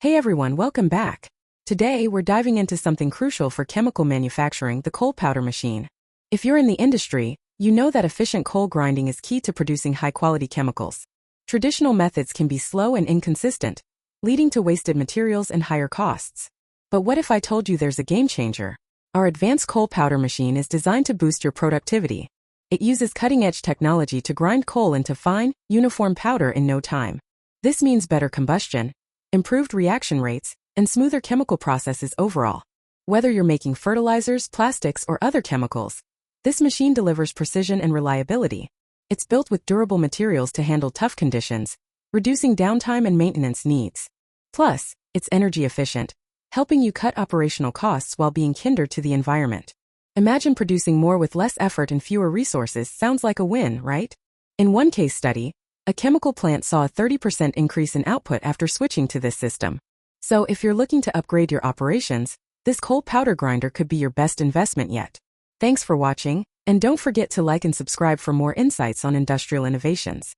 Hey everyone, welcome back. Today, we're diving into something crucial for chemical manufacturing, the coal powder machine. If you're in the industry, you know that efficient coal grinding is key to producing high-quality chemicals. Traditional methods can be slow and inconsistent, leading to wasted materials and higher costs. But what if I told you there's a game changer? Our advanced coal powder machine is designed to boost your productivity. It uses cutting-edge technology to grind coal into fine, uniform powder in no time. This means better combustion, improved reaction rates, and smoother chemical processes overall. Whether you're making fertilizers, plastics, or other chemicals, this machine delivers precision and reliability. It's built with durable materials to handle tough conditions, reducing downtime and maintenance needs. Plus, it's energy efficient, helping you cut operational costs while being kinder to the environment. Imagine producing more with less effort and fewer resources. Sounds like a win, right? In one case study, a chemical plant saw a 30% increase in output after switching to this system. So if you're looking to upgrade your operations, this coal powder grinder could be your best investment yet. Thanks for watching, and don't forget to like and subscribe for more insights on industrial innovations.